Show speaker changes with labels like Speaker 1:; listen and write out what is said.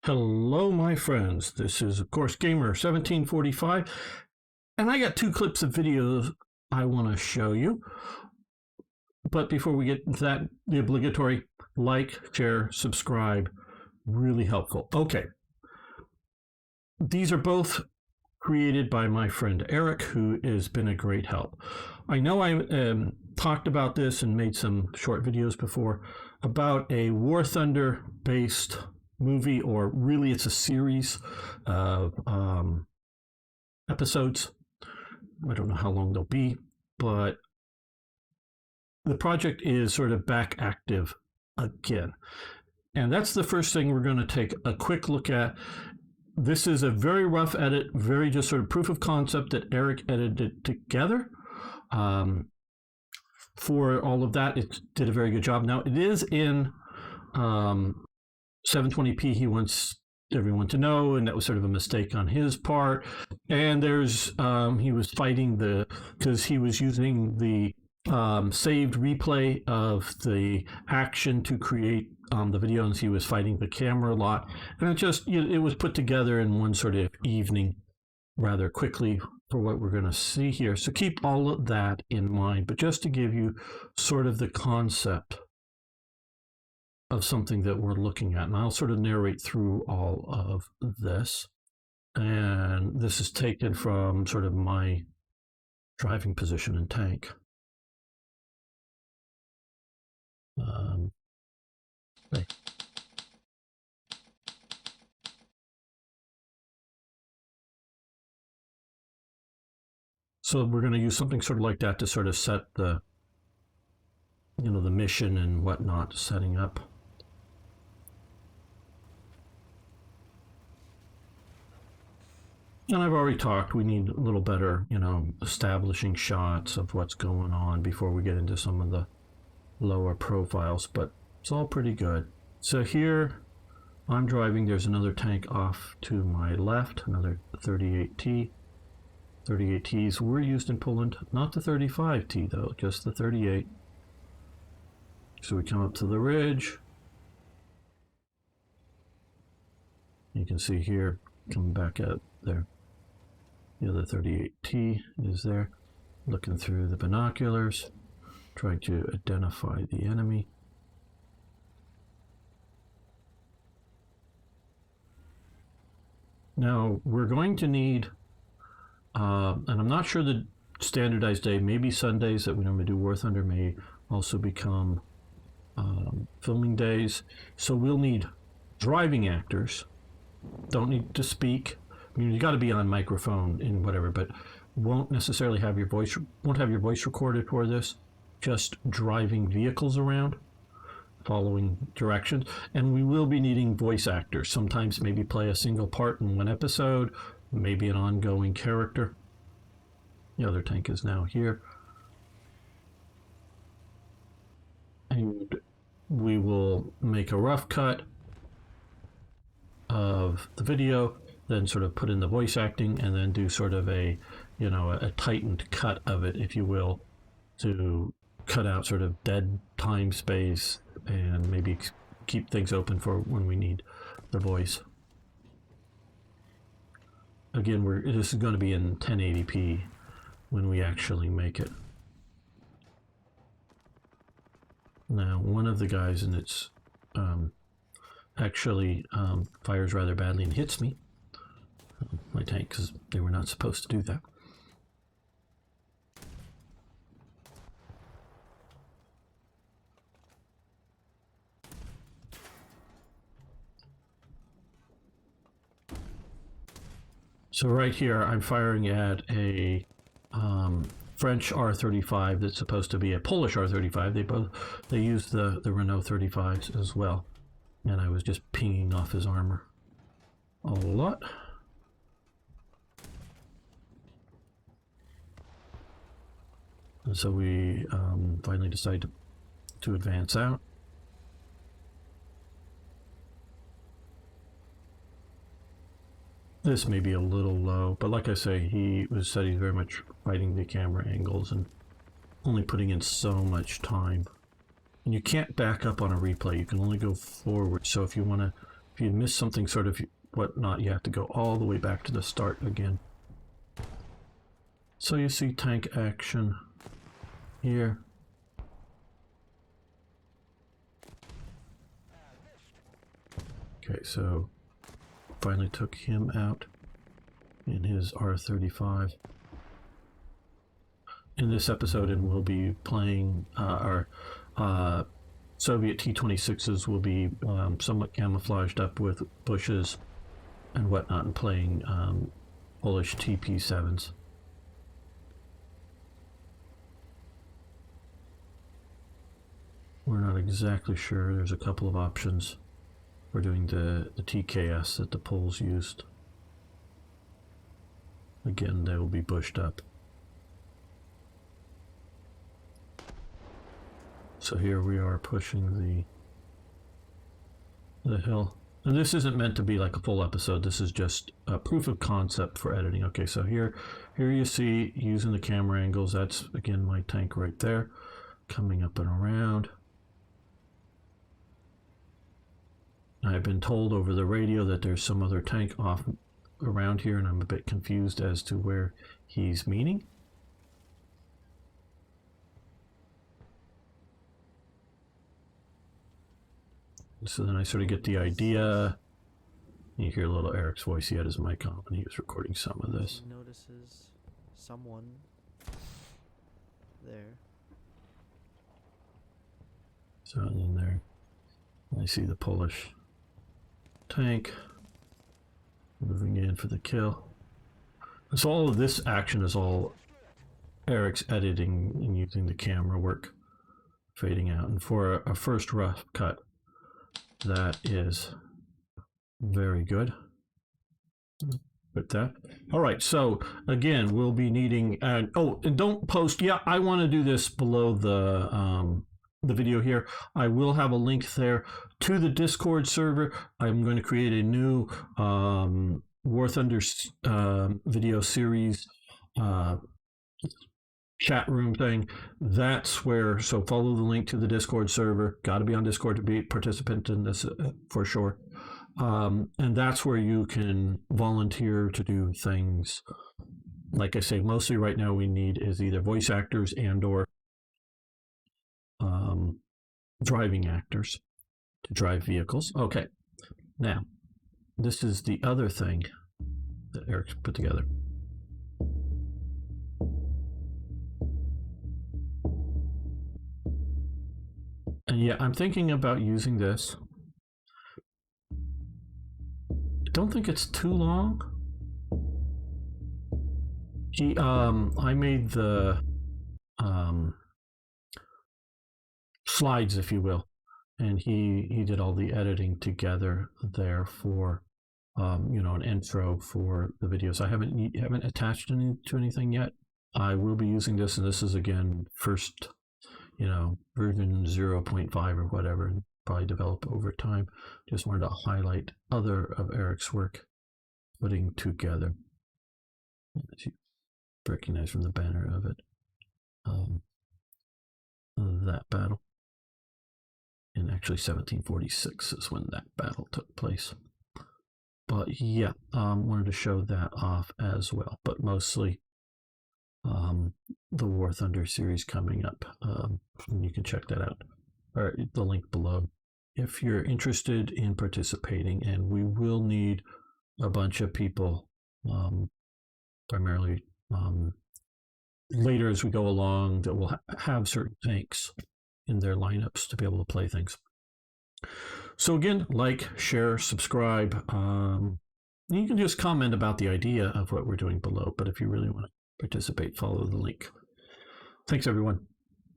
Speaker 1: Hello, my friends. This is, of course, Gamer 1745, and I got two clips of videos I want to show you. But before we get into that, the obligatory like, share, subscribe, really helpful. Okay. These are both created by my friend Eric, who has been a great help. I know I talked about this and made some short videos before about a War Thunder based movie, or really it's a series of episodes. I don't know how long they'll be, but the project is sort of back active again. And that's the first thing we're going to take a quick look at. This is a very rough edit, very just sort of proof of concept that Eric edited together. For all of that, it did a very good job. Now, it is in 720p, he wants everyone to know, and that was sort of a mistake on his part. And there's, he was fighting because he was using the saved replay of the action to create the video, and he was fighting the camera a lot. And it was put together in one sort of evening rather quickly for what we're going to see here. So keep all of that in mind. But just to give you sort of the concept of something that we're looking at, and I'll sort of narrate through all of this. And this is taken from sort of my driving position in tank. Right. So we're going to use something sort of like that to sort of set the, the mission and whatnot, setting up. And I've already talked, we need a little better, establishing shots of what's going on before we get into some of the lower profiles, but it's all pretty good. So here I'm driving, there's another tank off to my left, another 38T. 38Ts were used in Poland, not the 35T though, just the 38. So we come up to the ridge. You can see here, coming back out there, the other 38T is there, looking through the binoculars, trying to identify the enemy. Now, we're going to need, and I'm not sure the standardized day, maybe Sundays that we normally do War Thunder may also become filming days. So we'll need driving actors. Don't need to speak. I mean, you got to be on microphone and whatever, but won't necessarily have your voice recorded for this. Just driving vehicles around, following directions. And we will be needing voice actors. Sometimes maybe play a single part in one episode, maybe an ongoing character. The other tank is now here. And we will make a rough cut of the video, then sort of put in the voice acting, and then do sort of a tightened cut of it, if you will, to cut out sort of dead time space and maybe keep things open for when we need the voice. Again, this is going to be in 1080p when we actually make it. Now, one of the guys, and it's actually fires rather badly and hits me, my tank, because they were not supposed to do that. So right here, I'm firing at a French R35 that's supposed to be a Polish R35. They use the Renault 35s as well, and I was just pinging off his armor a lot. And so we finally decide to advance out. This may be a little low, but like I say, he said he's very much fighting the camera angles and only putting in so much time. And you can't back up on a replay, you can only go forward. So if you want to If you miss something sort of whatnot, you have to go all the way back to the start again. So you see tank action here. Okay, so finally took him out in his R35. In this episode, and we'll be playing our Soviet T-26s will be somewhat camouflaged up with bushes and whatnot, and playing Polish TP7s. We're not exactly sure. There's a couple of options. We're doing the TKS that the Poles used. Again, they will be bushed up. So here we are pushing the hill. And this isn't meant to be like a full episode. This is just a proof of concept for editing. Okay, so here you see using the camera angles. That's again my tank right there, coming up and around. I've been told over the radio that there's some other tank off around here, and I'm a bit confused as to where he's meaning. So then I sort of get the idea. You hear a little Eric's voice. He had his mic on when he was recording some of this.
Speaker 2: He notices someone there.
Speaker 1: So in there, I see the Polish tank moving in for the kill. So all of this action is all Eric's editing and using the camera work, fading out. And for a first rough cut, that is very good. With that. All right, so again, we'll be needing, and don't post. Yeah, I want to do this below the video here. I will have a link there to the Discord server. I'm going to create a new War Thunder video series chat room thing. That's where, so follow the link to the Discord server. Got to be on Discord to be a participant in this for sure. And that's where you can volunteer to do things. Like I say, mostly right now we need is either voice actors and or driving actors to drive vehicles. Okay, now this is the other thing that Eric's put together. And yeah, I'm thinking about using this. I don't think it's too long. I made the slides, if you will, and he did all the editing together there for an intro for the videos. I haven't attached any to anything yet. I will be using this, and this is again first version 0.5 or whatever, and probably develop over time. Just wanted to highlight other of Eric's work putting together, as you recognize from the banner of it, that battle. And actually 1746 is when that battle took place. But yeah, wanted to show that off as well. But mostly the War Thunder series coming up. You can check that out, or the link below, if you're interested in participating. And we will need a bunch of people, primarily later as we go along, that will have certain tanks in their lineups to be able to play things. So again, like, share, subscribe. You can just comment about the idea of what we're doing below, but if you really want to participate, follow the link. Thanks, everyone.